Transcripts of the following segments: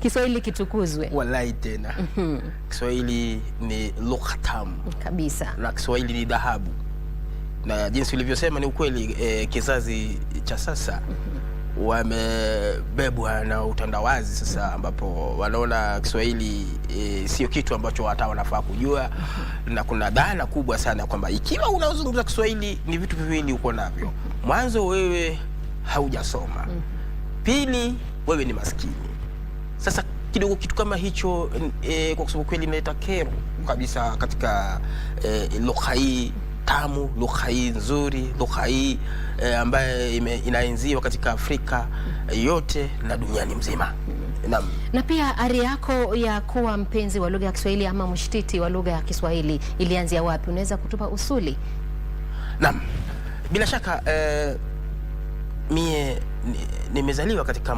Kiswahili kitukuzwe. Wallahi tena. Kiswahili ni lugha tamu kabisa. Na Kiswahili ni dhahabu. Na jinsi ulivyosema ni ukweli, kizazi cha sasa wamebebwa na utandawazi sasa, ambapo wanaona Kiswahili sio kitu ambacho hata wanafaa kujua. Na kuna dhana kubwa sana kwamba ikiwa unazungumza Kiswahili ni vitu viwili uko navyo. Mwanzo, wewe haujasoma. Pili, wewe ni maskini. Sasa kidogo kitu kama hicho kwa sababu kweli inaleta kero kabisa katika lugha hii tamu, lugha hii nzuri, lugha hii ambaye inaenziwa katika Afrika yote na duniani mzima. Na pia ari yako ya kuwa mpenzi wa lugha ya Kiswahili ama mshtiti wa lugha ya Kiswahili ilianzia wapi? Unaweza kutupa usuli? Naam. Bila shaka mie nimezaliwa katika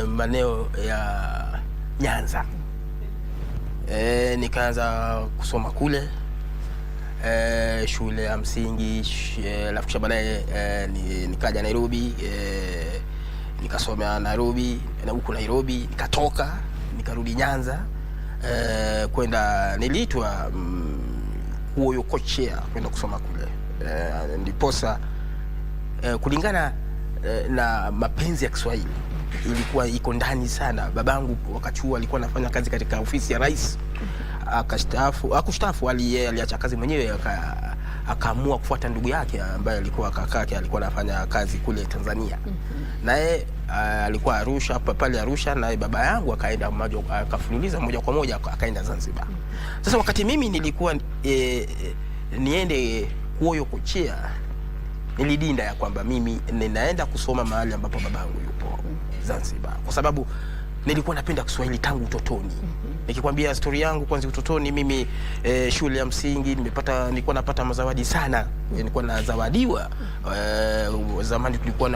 maeneo ya Nyanza. Nikaanza kusoma kule shule ya msingi, alafu kisha baadaye nikaja Nairobi, nikasoma Nairobi, na huko Nairobi nikatoka nikarudi Nyanza, kwenda niliitwa Kuoyokochea kwenda kusoma kule. Ndiposa kulingana na mapenzi ya Kiswahili ilikuwa iko ndani sana. Babangu wakati huo alikuwa anafanya kazi katika ofisi ya rais, akustaafu, aliacha kazi mwenyewe, akaamua kufuata ndugu yake ambaye alikuwa kakake, alikuwa anafanya kazi kule Tanzania. Naye alikuwa Arusha, pale Arusha, na baba yangu akaenda akafululiza moja kwa moja akaenda Zanzibar. Sasa wakati mimi nilikuwa niende Kuoyokochea, nilidinda ya kwamba mimi ninaenda kusoma mahali ambapo babangu yupo Zanzibar, kwa sababu nilikuwa napenda Kiswahili tangu utotoni. Nikikwambia story yangu kwanza utotoni, mimi shule ya msingi nilikuwa napata mazawadi sana. Nilikuwa nazawadiwa. Zamani tulikuwa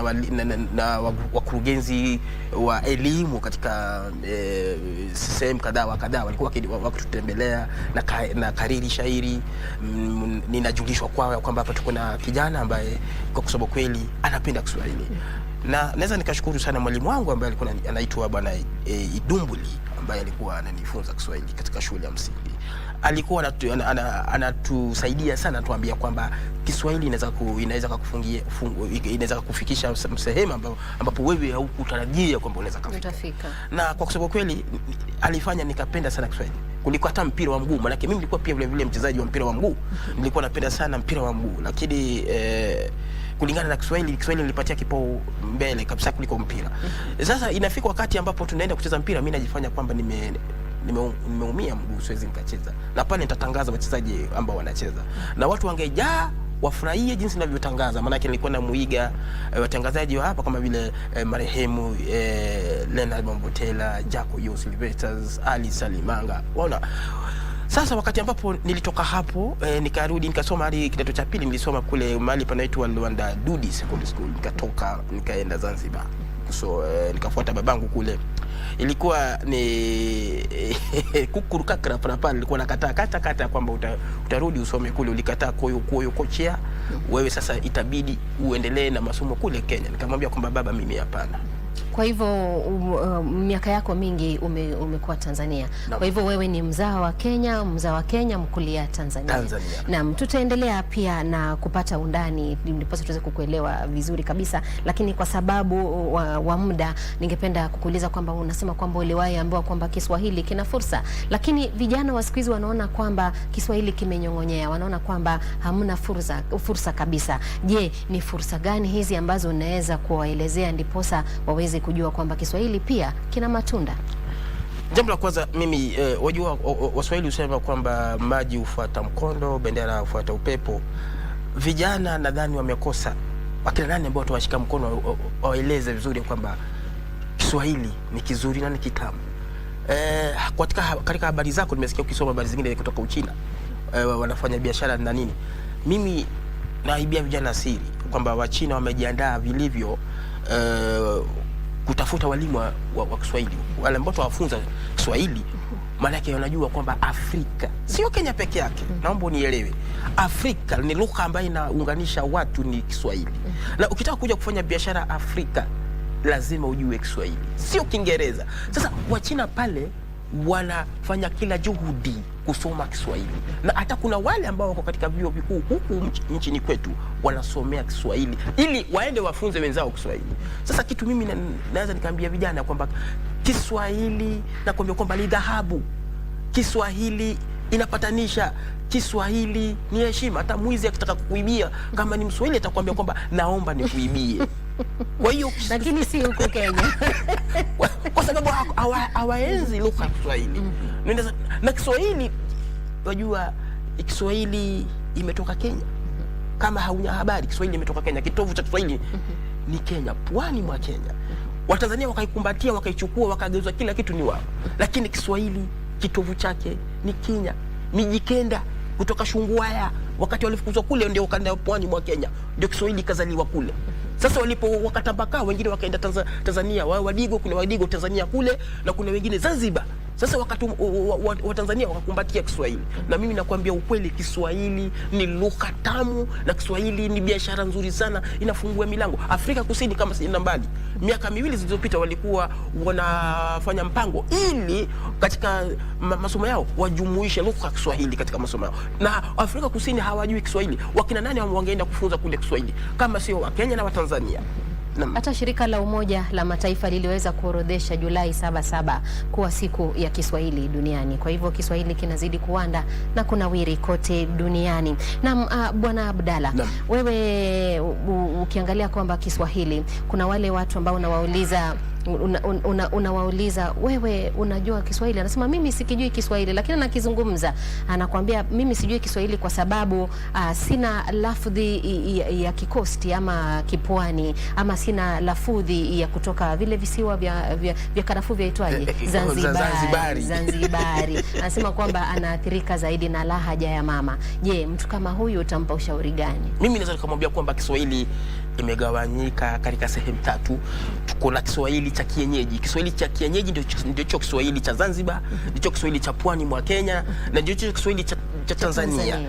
na wakurugenzi wa elimu katika sehemu kadhaa wa kadhaa, walikuwa wakitutembelea na kariri shairi. Ninajulishwa kwamba hapa tuko na kijana ambaye kwa kusema kweli anapenda Kiswahili. Na naweza nikashukuru sana mwalimu wangu ambaye alikuwa anaitwa Bwana Idumbuli, ambaye alikuwa ananifunza Kiswahili katika shule ya msingi. Alikuwa anatusaidia sana, tuambia kwamba Kiswahili inaweza kufikisha sehemu ambapo wewe haukutarajia kwamba unaweza kufika. Na kwa sababu kweli alifanya nikapenda sana Kiswahili kuliko hata mpira wa mguu. Maana mimi nilikuwa pia vile mchezaji wa mpira wa mguu. Nilikuwa napenda sana mpira wa mguu, lakini kulingana na Kiswahili nilipatia kipao mbele kabisa kuliko mpira. Sasa inafika wakati ambapo tunaenda kucheza mpira, mimi najifanya kwamba nimeumia mguu, siwezi nikacheza. Na pale nitatangaza wachezaji ambao wanacheza, na watu wangejaa wafurahie jinsi ninavyotangaza. Maana nilikuwa na muiga watangazaji wa hapa kama vile marehemu Leonard Mambotela, Jaco Yo Sylvesters, Ali Salimanga. Unaona? Sasa wakati ambapo nilitoka hapo nikarudi nikasoma hadi kidato cha pili, nilisoma kule mahali panaitwa Luanda Dudi Secondary School. Nikatoka nikaenda Zanzibar. So nikafuata babangu kule. Ilikuwa ni kukurukakra pale, nilikuwa nakataa kata kwamba utarudi usome kule, ulikataa Kuoyokochea. Wewe sasa itabidi uendelee na masomo kule Kenya. Nikamwambia kwamba baba, mimi hapana. Kwa hivyo miaka yako mingi umekuwa Tanzania. Kwa hivyo wewe ni mzao wa Kenya, mkulia Tanzania. Naam, tutaendelea pia na kupata undani ndipo tuweze kukuelewa vizuri kabisa, lakini kwa sababu wa muda ningependa kukuuliza kwamba unasema kwamba uliwahi ambiwa kwamba Kiswahili kina fursa, lakini vijana wa siku hizi wanaona kwamba Kiswahili kimenyong'onyea, wanaona kwamba hamna fursa kabisa. Je, ni fursa gani hizi ambazo unaweza kuwaelezea ndiposa waweze kujua kwamba Kiswahili pia kina matunda? Jambo la kwanza, mimi wajua Waswahili husema kwamba maji hufuata mkondo, bendera hufuata upepo. Vijana nadhani wamekosa wakina nani ambao watawashika mkono waeleze vizuri kwamba Kiswahili ni kizuri na ni kitamu. Katika habari zako nimesikia ukisoma habari zingine kutoka Uchina, wanafanya biashara na nini. Mimi naibia vijana siri kwamba Wachina wamejiandaa vilivyo kutafuta walimu wa Kiswahili, wale ambao wafunza Kiswahili. Maana yake wanajua kwamba Afrika sio Kenya peke yake. Naomba unielewe, Afrika ni lugha ambayo inaunganisha watu, ni Kiswahili. Na ukitaka kuja kufanya biashara Afrika, lazima ujue Kiswahili, sio Kiingereza. Sasa Wachina pale wanafanya kila juhudi kusoma Kiswahili, na hata kuna wale ambao wako katika vyuo vikuu huku nchini kwetu wanasomea Kiswahili ili waende wafunze wenzao Kiswahili. Sasa kitu mimi naweza nikaambia vijana kwamba Kiswahili, nakwambia kwamba ni dhahabu. Kiswahili inapatanisha, Kiswahili ni heshima. Hata mwizi akitaka kukuibia, kama ni Mswahili atakwambia kwamba naomba nikuibie. Kwa hiyo lakini si huko Kenya kwa sababu hawaenzi lugha ya Kiswahili. Na Kiswahili, wajua Kiswahili imetoka Kenya. Kama hauna habari, Kiswahili imetoka Kenya. Kitovu cha Kiswahili ni Kenya, pwani mwa Kenya. Watanzania wakaikumbatia, wakaichukua, wakageuza kila kitu ni wao. Lakini Kiswahili kitovu chake ni Kenya. Mijikenda kutoka Shungwaya wakati walifukuzwa kule ndio wakaenda pwani mwa Kenya, ndio Kiswahili kazaliwa kule. Sasa wakatambaka, wengine wakaenda Tanzania, Wadigo, kuna Wadigo Tanzania kule, na kuna wengine Zanzibar. Sasa wakati Watanzania wakakumbatia Kiswahili. Na mimi nakwambia ukweli, Kiswahili ni lugha tamu, na Kiswahili ni biashara nzuri sana, inafungua milango. Afrika Kusini, kama sienda mbali, miaka 2 zilizopita walikuwa wanafanya mpango ili katika masomo yao wajumuishe lugha ya Kiswahili katika masomo yao. Na Afrika Kusini hawajui Kiswahili. Wakina nani wangeenda kufunza kule Kiswahili kama sio Wakenya na Watanzania? Hata shirika la Umoja la Mataifa liliweza kuorodhesha Julai 7 kuwa siku ya Kiswahili duniani. Kwa hivyo Kiswahili kinazidi kuwanda na kunawiri kote duniani. Na Bwana Abdalla, wewe ukiangalia kwamba Kiswahili, kuna wale watu ambao unawauliza unawauliza wewe unajua Kiswahili, anasema mimi sikijui Kiswahili, lakini anakizungumza, anakuambia mimi sijui Kiswahili kwa sababu sina lafudhi ya Kikosti ama Kipwani, ama sina lafudhi ya kutoka vile visiwa vya karafuu vyaitwaje, Zanzibari. Anasema kwamba anaathirika zaidi na lahaja ya mama. Je, mtu kama huyu utampa ushauri gani? Mimi naweza nikamwambia kwamba Kiswahili imegawanyika katika sehemu 3. Tuko na Kiswahili cha kienyeji. Kiswahili cha kienyeji ndio Kiswahili cha Zanzibar, ndio Kiswahili cha pwani mwa Kenya, na ndio Kiswahili cha Tanzania.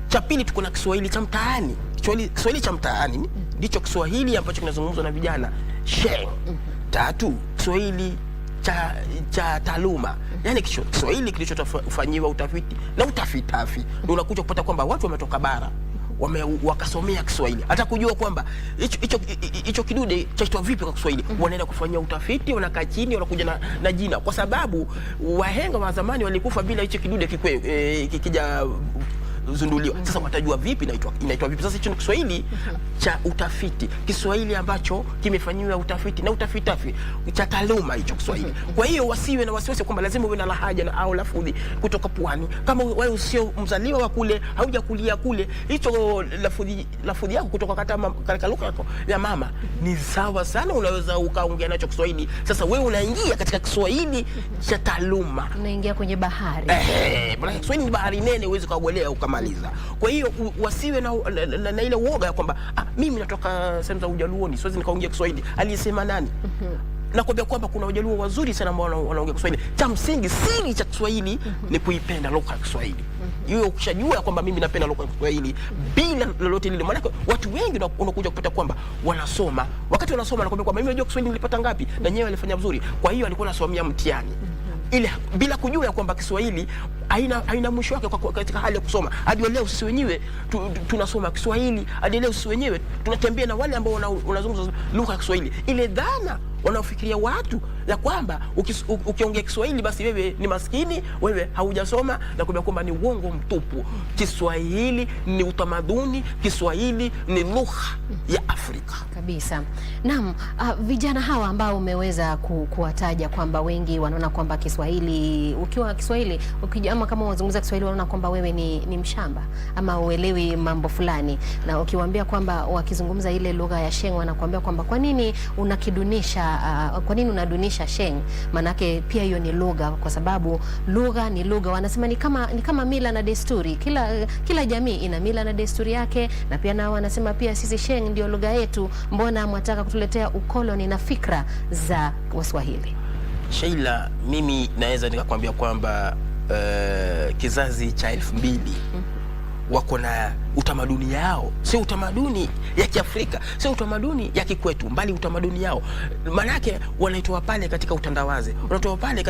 Cha pili tuko na Kiswahili cha mtaani. Kiswahili cha mtaani ndicho Kiswahili ambacho kinazungumzwa na vijana sheng. 3, Kiswahili cha taaluma, yani Kiswahili kilichofanyiwa utafiti na utafitafi. Unakuja kupata kwamba watu wametoka bara wakasomea Kiswahili, hata kujua kwamba hicho kidude chaitwa vipi kwa Kiswahili. Wanaenda kufanyia utafiti, wanakaa chini, wanakuja na jina, kwa sababu wahenga wa zamani walikufa bila hicho kidude kikija zunduliwa. Sasa watajua vipi inaitwa vipi? Sasa hicho ni Kiswahili cha utafiti, Kiswahili ambacho kimefanyiwa utafiti na utafitafi, cha taaluma hicho Kiswahili. Kwa hiyo wasiwe na wasiwasi kwamba lazima uwe na lahaja au lafudhi kutoka pwani. Kama wewe usio mzaliwa wa kule, haujakulia kule, hicho lafudhi yako kutoka katika lugha yako ya mama ni sawa sana, unaweza ukaongea nacho Kiswahili. Sasa wewe unaingia katika Kiswahili cha taaluma, unaingia kwenye bahari. Bwana, Kiswahili ni bahari nene, uweze kuogelea ukamaliza. Kwa hiyo wasiwe na ile uoga ya kwamba mimi natoka sehemu za Ujaluoni, siwezi nikaongea Kiswahili. Aliyesema nani? Nakwambia kwamba kuna Wajaluo wazuri sana ambao wanaongea Kiswahili. Cha msingi, siri cha Kiswahili ni kuipenda lugha ya Kiswahili. Hiyo ukishajua kwamba mimi napenda lugha ya Kiswahili bila lolote lile, maana watu wengi unakuja kupata kwamba wanasoma, wakati wanasoma nakwambia kwamba mimi najua Kiswahili nilipata ngapi, na nyewe alifanya vizuri. Kwa hiyo alikuwa anasomea mtihani ile bila kujua ya kwamba Kiswahili haina mwisho wake katika hali ya kusoma. Hadi leo sisi wenyewe tunasoma Kiswahili, hadi leo sisi wenyewe tunatembea na wale ambao wanazungumza lugha ya Kiswahili. Ile dhana wanaofikiria watu ya kwamba ukiongea Kiswahili basi wewe ni maskini, wewe haujasoma, na kwamba ni uongo mtupu. Kiswahili ni utamaduni, Kiswahili ni lugha ya Afrika kabisa. Naam, vijana hawa ambao umeweza kuwataja kwamba wengi wanaona kwamba Kiswahili, ukiwa Kiswahili ama kama unazungumza Kiswahili wanaona kwamba wewe ni mshamba ama uelewi mambo fulani, na ukiwaambia kwamba wakizungumza ile lugha ya Sheng wanakuambia kwamba kwa nini unakidunisha, kwa nini unadunisha Sheng? Manake pia hiyo ni lugha, kwa sababu lugha ni lugha. Wanasema ni kama mila na desturi. Kila jamii ina mila na desturi yake, na pia nao wanasema pia sisi Sheng ndio lugha yetu. Mbona mwataka kutuletea ukoloni na fikra za Waswahili? Sheila, mimi naweza nikakwambia kwamba kizazi cha 2000 wako na utamaduni yao, sio utamaduni ya Kiafrika, sio utamaduni ya kikwetu, mbali utamaduni yao. Manake wanaitoa pale katika utandawazi, wanatoa pale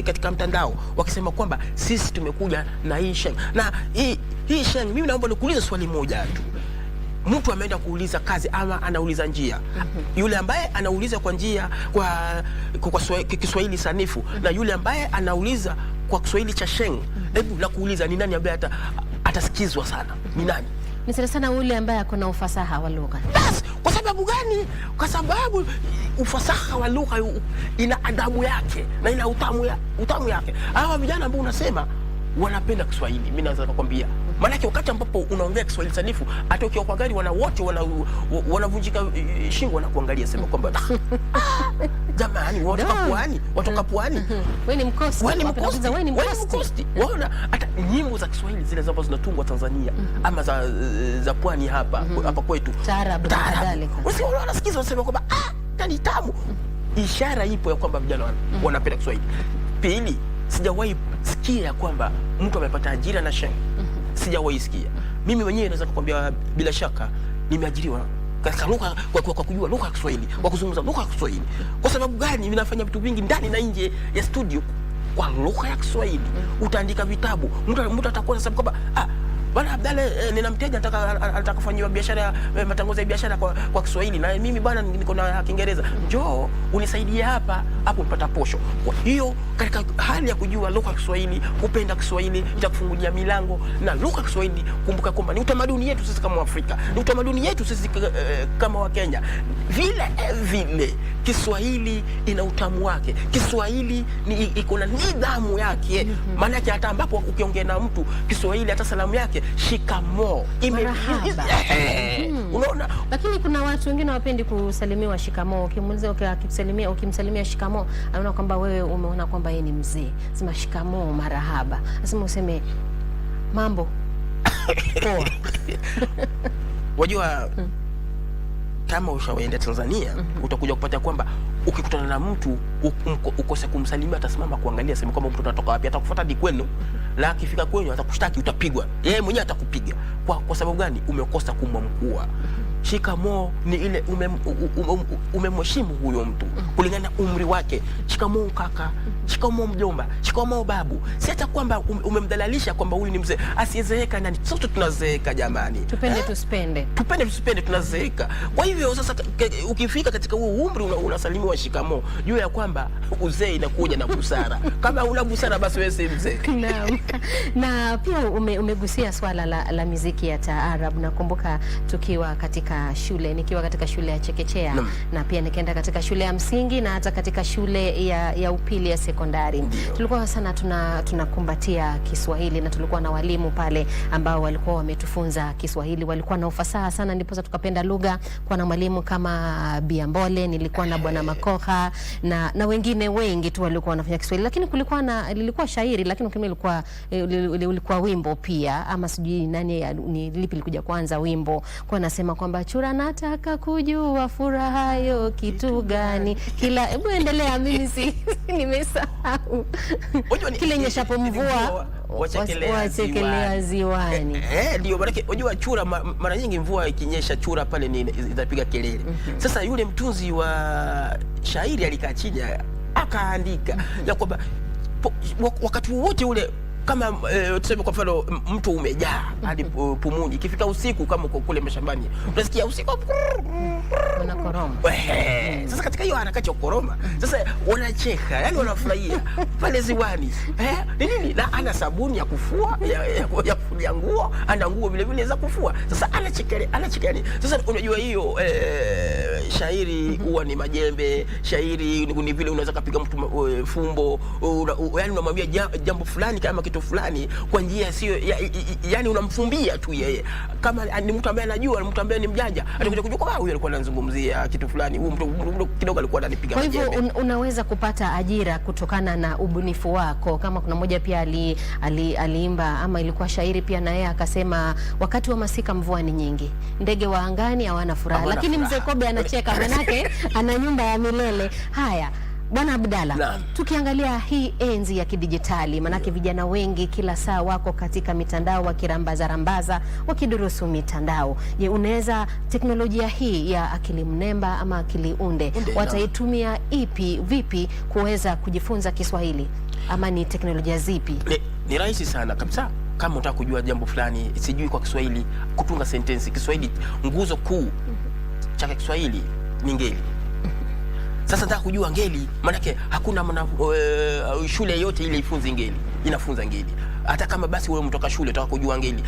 katika mtandao, wakisema kwamba sisi tumekuja na hii Sheng. Na hii Sheng, mimi naomba nikuulize swali moja tu. Mtu ameenda kuuliza kazi ama anauliza njia. Yule ambaye anauliza kwa njia kwa Kiswahili sanifu na yule ambaye anauliza kwa Kiswahili cha Sheng, hebu na kuuliza ni nani ambaye atasikizwa sana? Ni nani? Ni sana ule ambaye akona ufasaha wa lugha. Bas, kwa sababu gani? Kwa sababu ufasaha wa lugha ina adabu yake na ina utamu yake. Hawa vijana ambao unasema wanapenda Kiswahili, mimi naweza kukwambia. Maana wakati ambapo unaongea Kiswahili sanifu, hata ukiwa kwa gari wote wanavunjika shingo na kuangalia, sema kwamba jamani, watoka pwani. Wewe ni mkosti. Wewe ni mkosti. Waona hata nyimbo za Kiswahili zile ambazo zinatungwa Tanzania ama za pwani hapa kwetu. Taarabu kadhalika. Wao wanasikiza wanasema kwamba ni tamu. Ishara ipo ya kwamba vijana wanapenda Kiswahili. Pili, sijawahi sikia kwamba mtu amepata ajira na Sheng. Sijawahi sikia. Mimi mwenyewe naweza kukwambia bila shaka nimeajiriwa katika lugha kwa kujua lugha ya Kiswahili, kwa kuzungumza lugha ya Kiswahili. Kwa sababu gani? Ninafanya vitu vingi ndani na nje ya studio kwa lugha ya Kiswahili. Utaandika vitabu. Mtu atakuwa anasema kwamba bwana Abdalla, nina mteja anataka kufanywa biashara, matangazo ya biashara kwa Kiswahili, na mimi bwana niko na Kiingereza, njoo unisaidie hapa upata posho. Kwa hiyo katika hali ya kujua lugha ya Kiswahili, kupenda Kiswahili, itakufungulia milango. Na lugha ya Kiswahili, kumbuka kwamba ni utamaduni yetu sisi kama Afrika, ni utamaduni yetu sisi kama wa Kenya. Vile Kiswahili ina utamu wake, Kiswahili iko na nidhamu yake. Maana yake hata ambapo ukiongea na mtu Kiswahili, hata salamu yake shikamoo, unaona. Lakini kuna watu wengine wapendi kusalimiwa shikamoo. Ukimuuliza ukimsalimia shikamoo, anaona kwamba wewe umeona kwamba yeye ni mzee. Sema shikamoo, marahaba. Nasema useme mambo poa. Wajua kama ushawaenda Tanzania, utakuja kupata kwamba ukikutana na mtu ukose kumsalimia, atasimama kuangalia, sema kwamba mtu anatoka wapi, atakufuata hadi kwenu, na akifika kwenu atakushtaki, utapigwa. Yeye mwenyewe atakupiga. Kwa sababu gani? Umekosa kumwamkua. Shikamoo ni ile umemheshimu huyo mtu kulingana na umri wake. Shikamoo kaka, shikamoo mjomba, shikamoo babu. Si hata kwamba umemdhalalisha kwamba huyu ni mzee. Asiyezeeka nani? Sote tunazeeka jamani. Tupende tusipende tunazeeka. Kwa hivyo sasa ukifika katika huo umri unasalimiwa shikamoo, jua ya kwamba uzee inakuja na busara. Kama una busara basi wewe si mzee. Naam. Na pia umegusia swala la muziki ya taarabu. Nakumbuka nikiwa katika shule ya chekechea na pia nikaenda katika shule ya msingi na hata katika shule ya upili ya sekondari. Tulikuwa sana tunakumbatia Kiswahili na tulikuwa na walimu pale ambao walikuwa wametufunza Kiswahili, walikuwa na ufasaha sana, ndipo tukapenda lugha. Kwa na mwalimu kama Biambole, nilikuwa na Bwana Makoha na wengine wengi tu walikuwa wanafanya Kiswahili, lakini lilikuwa shairi, lakini ulikuwa wimbo pia, ama sijui ni lipi likuja kwanza, wimbo kwa nasema kwamba chura nataka kujua furahayo kitu gani kila. Hebu endelea, mimi nimesahau. Kile nyeshapo mvua wachekelea ziwani. Ndio maana unajua chura mara nyingi mvua ikinyesha chura pale itapiga kelele. Sasa yule mtunzi wa shairi alikaa chini akaandika ya kwamba wakati wote ule kama tuseme kwa mfano mtu umejaa hadi pumuni, ikifika usiku kama kule mashambani unasikia usiku unakoroma. Sasa katika hiyo harakati ya kukoroma, sasa wanacheka, yani wanafurahia pale ziwani. Ni nini? Na ana sabuni ya kufua ya kufulia nguo, ana nguo vile vile za kufua. Sasa anacheka. Sasa unajua hiyo shairi huwa ni majembe. Shairi ni vile unaweza kupiga mtu fumbo, yani unamwambia jambo fulani kama kitu fulani kwa njia sio yani unamfumbia tu yeye. Kama ni mtu ambaye anajua, mtu ambaye ni mjanja, atakuja kujua kwamba huyu alikuwa anazungumzia kitu fulani, huyu mtu kidogo alikuwa ananipiga majembe. Kwa hivyo unaweza kupata ajira kutokana na ubunifu wako. Kama kuna mmoja pia aliimba ama ilikuwa shairi pia, na yeye akasema wakati wa masika mvua ni nyingi, ndege wa angani hawana furaha, lakini mzee Kobe anacheka manake ana nyumba ya milele. Haya, Bwana Abdalla, tukiangalia hii enzi ya kidijitali, manake vijana wengi kila saa wako katika mitandao wakirambaza wakidurusu mitandao. Je, unaweza teknolojia hii ya akili mnemba ama akili unde wataitumia vipi kuweza kujifunza Kiswahili, ama ni teknolojia zipi? Ni rahisi sana kabisa. Kama unataka kujua jambo fulani sijui kwa Kiswahili, kutunga sentensi Kiswahili, nguzo kuu cha Kiswahili ni ngeli. Sasa nataka kujua ngeli, manake hakuna shule yote ile ifunze ngeli, inafunza ngeli. Hata kama basi wewe mtoka shule unataka kujua ngeli,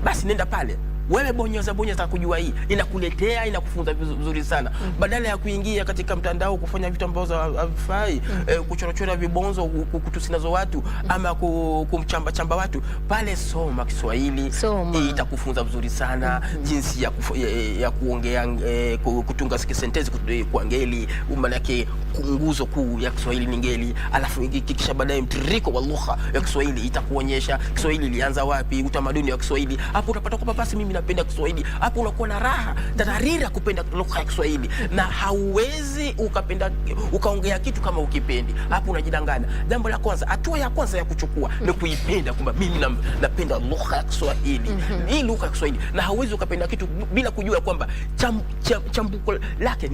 basi nenda pale wewe bonyeza nataka kujua hii, inakuletea, inakufunza vizuri sana. Badala ya kuingia katika mtandao kufanya vitu ambavyo havifai, kuchorachora vibonzo, kutusinazo watu ama kumchamba watu, pale soma Kiswahili, itakufunza vizuri sana jinsi ya kuongea, kutunga sentensi kwa ngeli. Manake nguzo kuu ya Kiswahili ni ngeli, alafu kisha baadaye mtiririko wa lugha ya Kiswahili itakuonyesha Kiswahili ilianza wapi, utamaduni wa Kiswahili. Hapo utapata kwamba basi mimi napenda Kiswahili. Hapo unakuwa na raha tatarira kupenda lugha ya Kiswahili, na hauwezi ukaongea kitu kama ukipendi. Hapo unajidanganya. Jambo la kwanza, hatua ya kwanza ya kuchukua ni kuipenda, kwamba mimi napenda lugha ya Kiswahili. Hii lugha ya Kiswahili, na hauwezi ukapenda kitu bila kujua kwamba chambuko lake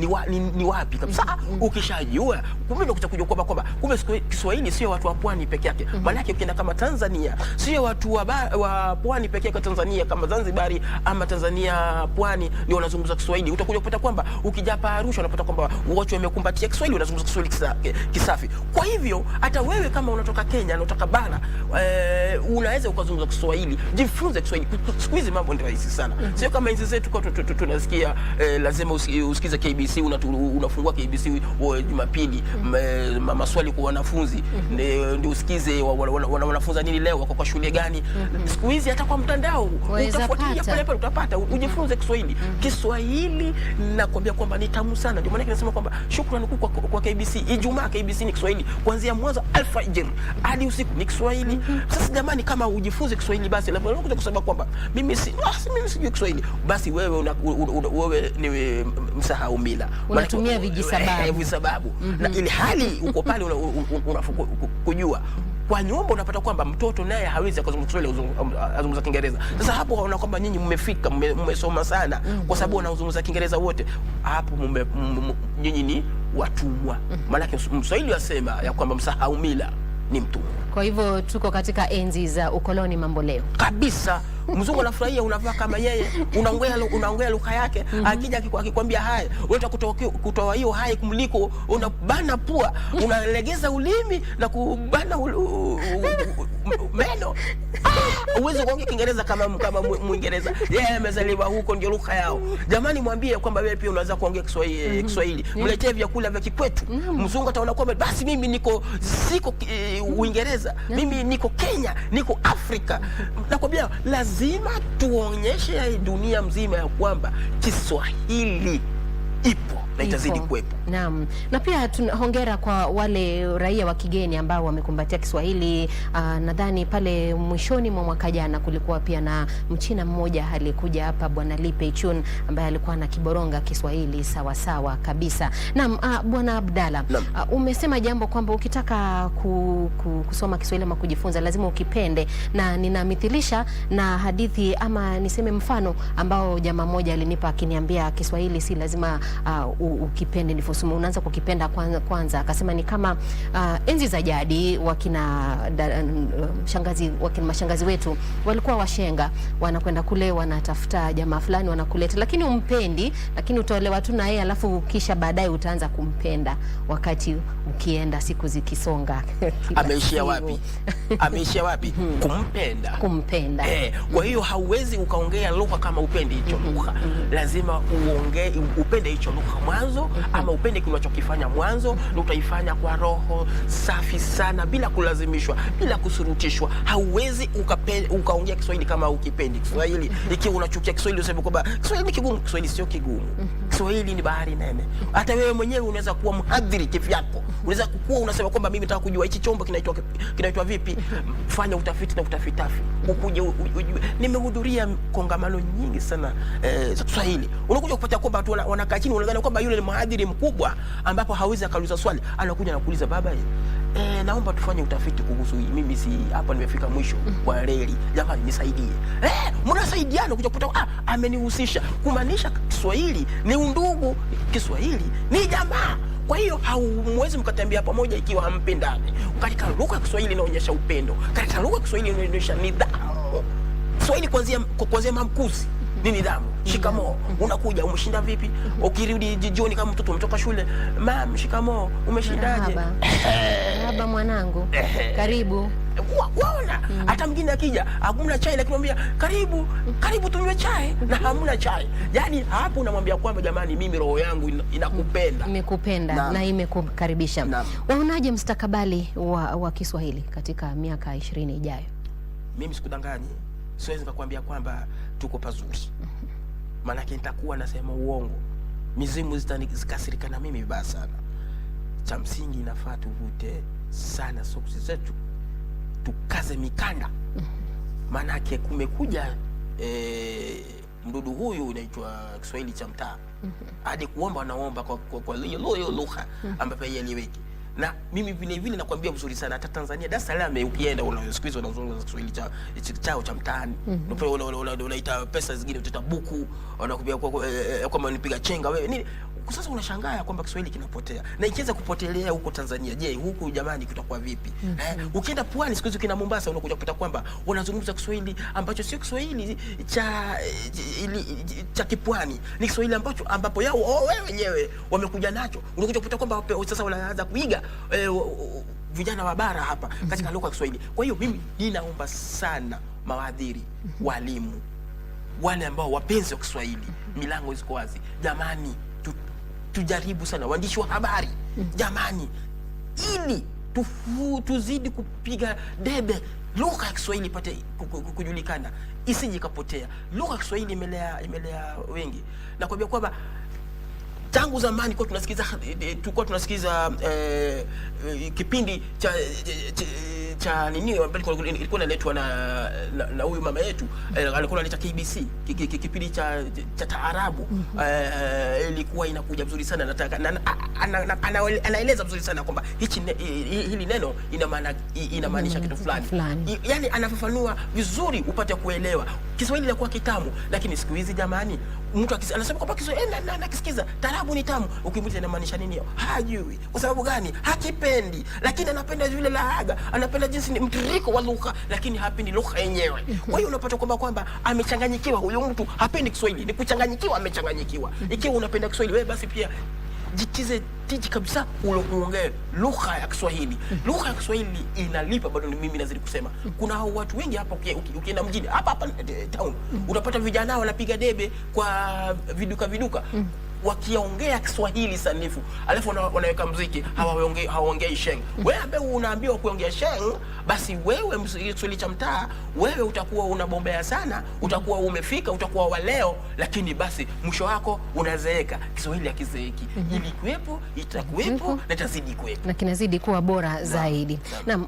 ni wapi kabisa. Ukishajua kumbe ndio kujua kwamba kumbe Kiswahili sio watu wa pwani peke yake. Maana yake ukienda kama Tanzania, sio watu wa pwani peke yake. Tanzania kama Zanzibari ama Tanzania pwani ndio wanazungumza Kiswahili. Utakuja kupata kwamba ukija hapa Arusha unapata kwamba wote wamekumbatia Kiswahili, wanazungumza Kiswahili kisafi. Kwa hivyo hata wewe kama unatoka Kenya, unatoka bara, unaweza ukazungumza Kiswahili. Jifunze Kiswahili. Siku hizi mambo ndio rahisi sana. Sio kama hizi zetu kwa tunasikia lazima usikize KBC, unafungua KBC Jumapili, maswali kwa wanafunzi, ndio usikize wanafunza nini leo, wako kwa shule gani. Siku hizi hata kwa mtandao utafuatilia pale utapata, ujifunze Kiswahili. Kiswahili nakwambia kwamba ni tamu sana. Ndio maana nasema kwamba shukrani kwa KBC. Ijumaa KBC ni Kiswahili, kuanzia mwanzo alfajiri hadi usiku ni Kiswahili. Sasa jamani, kama ujifunze Kiswahili basi na unakuja kusema kwamba mimi sijui Kiswahili, basi wewe ni msahau mila, unatumia vijisababu. Na ili hali uko pale kujua kwa nyumba, unapata kwamba mtoto naye hawezi kuzungumza Kiswahili, azungumza Kiingereza. Sasa hapo unaona kwamba nyinyi mmefika, mmesoma sana, kwa sababu wanazungumza Kiingereza wote. Hapo nyinyi ni watumwa. Maana Mswahili wasema ya kwamba msahau mila ni mtumwa. Kwa hivyo tuko katika enzi za ukoloni mambo leo kabisa. Mzungu anafurahia unavaa kama yeye, unaongea lugha yake. Akija akikwambia hai, unataka kutoa hiyo hai kumliko, unabana pua, unalegeza ulimi na kubana meno. Uweze kuongea Kiingereza kama Muingereza. Yeye amezaliwa huko, ndio lugha yao. Jamani, mwambie kwamba wewe pia unaweza kuongea Kiswahili. Mletee vyakula vya kikwetu. Mzungu ataona kwamba basi mimi siko Uingereza, mimi niko Kenya, niko Afrika. Nakwambia lazima tuonyeshe dunia mzima ya kwamba Kiswahili ipo na itazidi kuwepo. Naam. Na pia hongera kwa wale raia wa kigeni ambao wamekumbatia Kiswahili. Nadhani pale mwishoni mwa mwaka jana kulikuwa pia na Mchina mmoja alikuja hapa, Bwana Li Peichun, ambaye alikuwa na kiboronga Kiswahili sawa sawa kabisa. Naam, Bwana Abdalla, umesema jambo kwamba ukitaka kusoma Kiswahili ama kujifunza lazima ukipende, na ninamithilisha na hadithi ama niseme mfano ambao jamaa mmoja alinipa akiniambia Kiswahili si lazima ukipende ndivyo unaanza kukipenda kwanza. Akasema ni kama enzi za jadi mashangazi wetu walikuwa washenga, wanakwenda kule wanatafuta jamaa fulani wanakuleta, lakini umpendi, lakini utaolewa tu na yeye, alafu kisha baadaye utaanza kumpenda wakati ukienda siku zikisonga. Ameishia wapi? Ameishia wapi? Kumpenda. Kwa hiyo hauwezi ukaongea lugha kama upendi hicho lugha. Lazima upende hicho lugha mwanzo, ama upende kile unachokifanya mwanzo, na utaifanya kwa roho safi sana, bila kulazimishwa, bila kusurutishwa. Hauwezi ukaongea Kiswahili kama ukipendi Kiswahili. Ikiwa unachukia Kiswahili useme kwamba Kiswahili ni kigumu. Kiswahili sio kigumu. Kiswahili ni bahari nene. Hata wewe mwenyewe unaweza kuwa mhadhiri kivyako. Unaweza kuwa unasema kwamba mimi nataka kujua hichi chombo kinaitwa vipi. Fanya utafiti na utafitafi. Ukuje ujue. Nimehudhuria kongamano nyingi sana za Kiswahili. Unakuja kupata kwamba watu wanakaa chini, wanaangalia kwamba yule mhadhiri mkubwa ambapo hawezi akauliza swali, anakuja na kuuliza baba, naomba tufanye utafiti kuhusu hii. Mimi si hapa nimefika mwisho kwa reli. Jamani nisaidie. Mnasaidiana kuja kukuta amenihusisha. Kumaanisha Kiswahili ni undugu, Kiswahili ni jamaa. Kwa hiyo hamwezi mkatembea pamoja ikiwa hampendani. Katika lugha ya Kiswahili inaonyesha upendo. Katika lugha ya Kiswahili inaonyesha nidhamu. Kiswahili kuanzia mamkuzi ni nidhamu. Shikamoo, unakuja, umeshinda vipi? Ukirudi jioni kama mtoto umetoka shule, mam, shikamoo, umeshindaje? Baba mwanangu, karibu. Waona, hata mwingine akija, hakuna chai lakini mwambia karibu tunywe chai, na hamna chai. Yaani hapo unamwambia kwamba jamani, mimi roho yangu inakupenda. Imekupenda na imekukaribisha. Waonaje mustakabali wa Kiswahili katika miaka 20 ijayo? Mimi sikudanganyi. Siwezi kukwambia kwamba tuko pazuri. Maanake nitakuwa nasema uongo. Mizimu zikasirika na mimi vibaya sana. Cha msingi inafaa tuvute sana soksi zetu, tukaze mikanda. Maanake kumekuja mdudu huyu unaitwa Kiswahili cha mtaa. Hadi kuomba wanaomba kwa hiyo lugha ambapo yeleweki. Na mimi vile vile nakwambia vizuri sana, hata Tanzania Dar es Salaam ukienda siku hizo wanazungumza Kiswahili chao cha mtaani. Unaita pesa zingine utaita buku, wanakuambia kwamba nipiga chenga wewe nini. Sasa unashangaa kwamba Kiswahili kinapotea. Na ikianza kupotelea huko Tanzania, je, huku jamani kitakuwa vipi? Ukienda pwani siku hizo kina Mombasa unakuja kupata kwamba wanazungumza Kiswahili ambacho sio Kiswahili cha kipwani. Ni Kiswahili ambapo yao wewe wenyewe wamekuja nacho. Unakuja kupata kwamba sasa wanaanza kuiga vijana wa bara hapa katika lugha ya Kiswahili. Kwa hiyo mimi ninaomba sana mawaziri, walimu, wale ambao wapenzi wa Kiswahili, milango iko wazi. Jamani, tujaribu sana, waandishi wa habari, jamani, ili tuzidi kupiga debe lugha ya Kiswahili ipate kujulikana, isije kapotea. Lugha ya Kiswahili imelea wengi. Na kwambia kwamba tangu zamani tulikuwa tunasikiza kipindi cha nini ilikuwa inaletwa na huyu mama yetu, alikuwa analeta KBC, kipindi cha taarabu. Ilikuwa inakuja vizuri sana, nataka anaeleza vizuri sana kwamba hili neno inamaanisha kitu fulani. Yaani anafafanua vizuri upate kuelewa. Kiswahili inakuwa kitamu, lakini siku hizi jamani, mtu anasema kwamba Kiswahili nakisikiza taarabu ni tamu, ukimuuliza inamaanisha nini hajui. Kwa sababu gani? Hakipendi, lakini anapenda vile lahaga, anapenda jinsi ni mtiririko wa lugha, lakini hapendi lugha yenyewe. Kwa hiyo unapata kwamba amechanganyikiwa huyo mtu, hapendi Kiswahili, ni kuchanganyikiwa, amechanganyikiwa. Ikiwa unapenda Kiswahili, wewe basi pia jitize tiji kabisa uongee lugha ya Kiswahili. Lugha ya Kiswahili inalipa, bado mimi nazidi kusema. Kuna watu wengi hapa ukienda mjini hapa town, utapata vijana wanapiga debe kwa viduka wakiongea Kiswahili sanifu, alafu wanaweka muziki, hawaongei sheng. Wewe ambaye unaambiwa kuongea sheng, basi wewe Kiswahili cha mtaa, wewe utakuwa unabombea sana, utakuwa umefika, utakuwa wa leo, lakini basi mwisho wako unazeeka. Kiswahili hakizeeki. Ili kuwepo, itakuwepo na itazidi kuwepo, na kinazidi kuwa bora zaidi. Naam,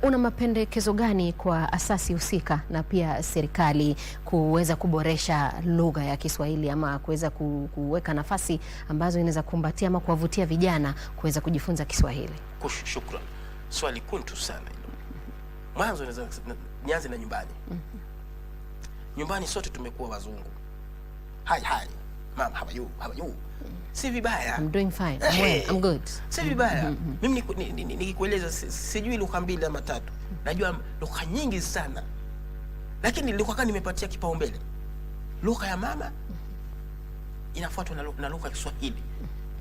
una mapendekezo gani kwa asasi husika na pia serikali kuweza kuboresha lugha ya Kiswahili, ama kuweza kuweka nafasi ambazo inaweza kumbatia ama kuwavutia vijana kuweza kujifunza Kiswahili? Shukrani. Swali kuntu sana hilo. Mwanzo nianze na nyumbani. Nyumbani sote tumekuwa wazungu. Hi mama, how are you? Si vibaya. I'm doing fine. I'm good. Si vibaya. Mimi nikikueleza sijui lugha mbili ama tatu. Najua lugha nyingi sana. Lakini lugha gani nimepatia kipaumbele? Lugha ya mama inafuatwa na lugha ya Kiswahili.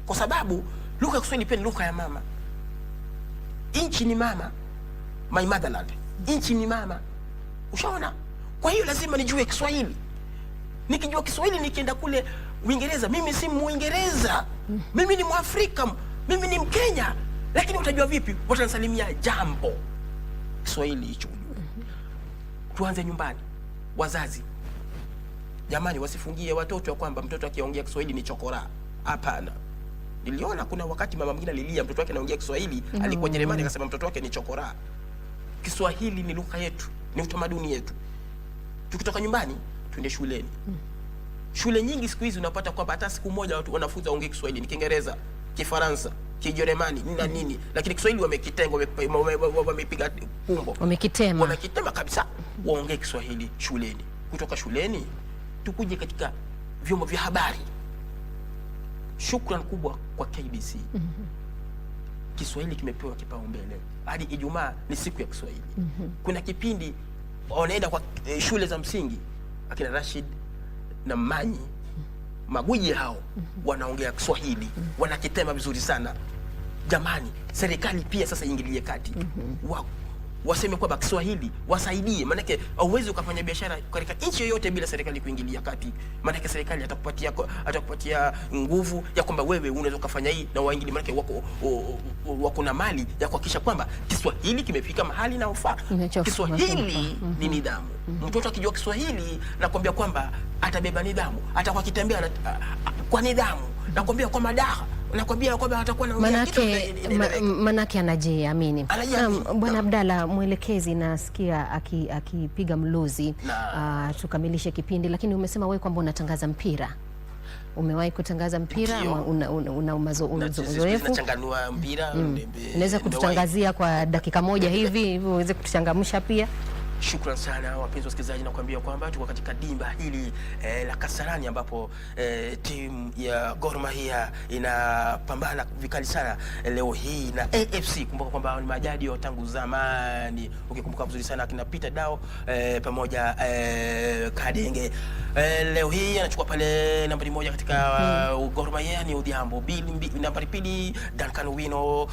Kwa sababu lugha ya Kiswahili pia ni lugha ya mama. Inchi ni mama. My motherland. Inchi ni mama. Ushaona? Kwa hiyo lazima nijue Kiswahili. Nikijua Kiswahili nikienda kule Uingereza, mimi si Muingereza. Mimi ni Mwafrika. Mimi ni Mkenya. Lakini utajua vipi? Watanisalimia jambo. Kiswahili hicho. Tuanze nyumbani. Wazazi, jamani, wasifungie watoto kwamba mtoto akiongea Kiswahili ni chokora. Hapana. Niliona kuna wakati mama mwingine alilia mtoto wake anaongea Kiswahili, alikuwa Jerumani, akasema mtoto wake ni chokora. Kiswahili ni lugha yetu, ni utamaduni yetu. Tukitoka nyumbani, tuende shuleni. Shule nyingi siku hizi unapata kwamba hata siku moja watu wanafunzi waongee Kiswahili, ni Kiingereza, Kifaransa, Kijerumani, nini, lakini Kiswahili wamekitenga, wamepiga kumbo, wamekitema kabisa, waongee Kiswahili shuleni. Kutoka shuleni tukuje katika vyombo vya habari. Shukrani kubwa kwa KBC. Kiswahili kimepewa kipaumbele. Hadi Ijumaa ni siku ya Kiswahili. Kuna kipindi wanaenda kwa shule za msingi, akina Rashid na Manyi, magwiji hao wanaongea Kiswahili, wanakitema vizuri sana. Jamani, serikali pia sasa ingilie kati. Waseme kwamba Kiswahili wasaidie, maana hauwezi ukafanya biashara katika nchi yoyote bila serikali kuingilia kati. Maana serikali atakupatia nguvu ya kwamba wewe unaweza kufanya hii na waingilie, maana wako na mali ya kuhakikisha kwamba Kiswahili kimefika mahali na ufaa. Kiswahili ni nidhamu. Mtoto akijua Kiswahili nakwambia kwamba atabeba nidhamu, atakuwa kitembea kwa nidhamu, nakwambia kwa madaha, nakwambia kwamba atakuwa na manake anajiamini. Bwana Abdalla, mwelekezi nasikia akipiga mluzi tukamilishe kipindi, lakini umesema wewe kwamba unatangaza mpira. Umewahi kutangaza mpira ama una uzoefu? Nachanganua mpira. Unaweza kututangazia kwa dakika moja hivi uweze kutuchangamsha pia? Shukran sana wapenzi wasikilizaji, na kuambia kwamba tuko katika dimba hili la Kasarani ambapo timu ya Gor Mahia inapambana vikali sana leo hii na AFC. Kumbuka kwamba ni majadi wa tangu zamani, ukikumbuka vizuri sana akina Peter Dao pamoja Kadenge. Leo hii anachukua pale nambari 1 katika Gor Mahia ni Odhiambo, nambari 2 Duncan Wino,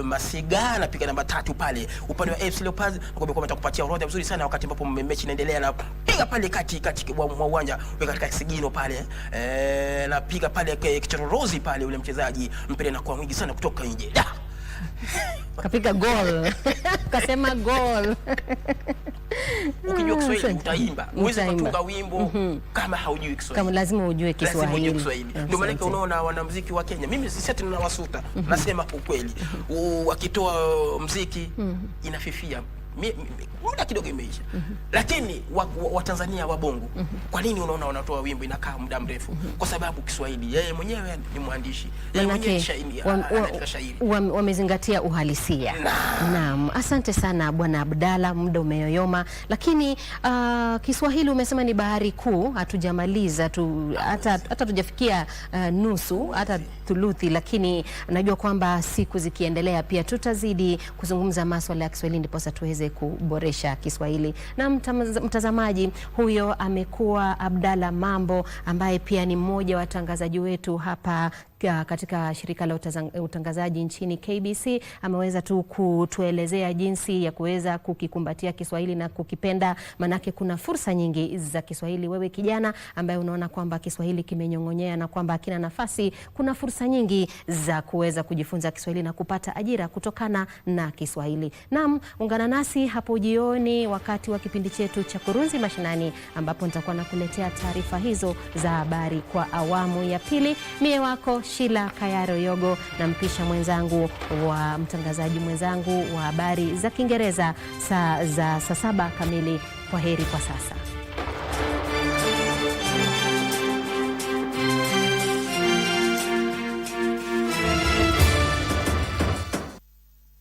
Masiga anapiga namba 3 pale. Upande wa AFC Leopards nakwambia kwamba atakupatia orodha vizuri sana wakati ambapo mechi inaendelea, na piga pale kati wa uwanja katika Kisigino pale, na piga pale kichororozi pale, ule mchezaji mpira na kwa mwingi sana kutoka nje, kapiga goal kasema goal. Ukijua Kiswahili utaimba, uweze kutunga wimbo kama haujui Kiswahili. Kama lazima ujue Kiswahili. Ndio maana unaona wanamuziki wa Kenya, mimi sisi tunawasuta, nasema ukweli, wakitoa muziki inafifia, muda kidogo imeisha. Lakini Watanzania wa Bongo, kwa nini unaona wanatoa wimbo inakaa muda mrefu? Kwa sababu Kiswahili, yeye mwenyewe ni mwandishi, yeye mwenyewe ni shairi, wamezingatia uhalisia. Naam, asante sana Bwana Abdalla, muda umeyoyoma, lakini Kiswahili umesema ni bahari kuu, hatujamaliza hata tujafikia nusu, hata thuluthi, lakini najua kwamba siku zikiendelea pia tutazidi kuzungumza masuala ya Kiswahili ndipo sasa tuweze kuboresha Kiswahili. Na mtazamaji, huyo amekuwa Abdalla Mambo ambaye pia ni mmoja wa watangazaji wetu hapa katika shirika la utangazaji nchini KBC. Ameweza tu kutuelezea jinsi ya kuweza kukikumbatia Kiswahili na kukipenda, manake kuna fursa nyingi za Kiswahili. Wewe kijana ambaye unaona kwamba Kiswahili kimenyong'onyea na kwamba hakina nafasi, kuna fursa nyingi za kuweza kujifunza Kiswahili na kupata ajira kutokana na Kiswahili. Naam, ungana nasi hapo jioni wakati wa kipindi chetu cha Kurunzi Mashinani, ambapo nitakuwa nakuletea taarifa hizo za habari kwa awamu ya pili. Mie wako Sheila Kayaro Yogo na mpisha mwenzangu wa mtangazaji mwenzangu wa habari za Kiingereza saa 7 kamili. Kwa heri kwa sasa.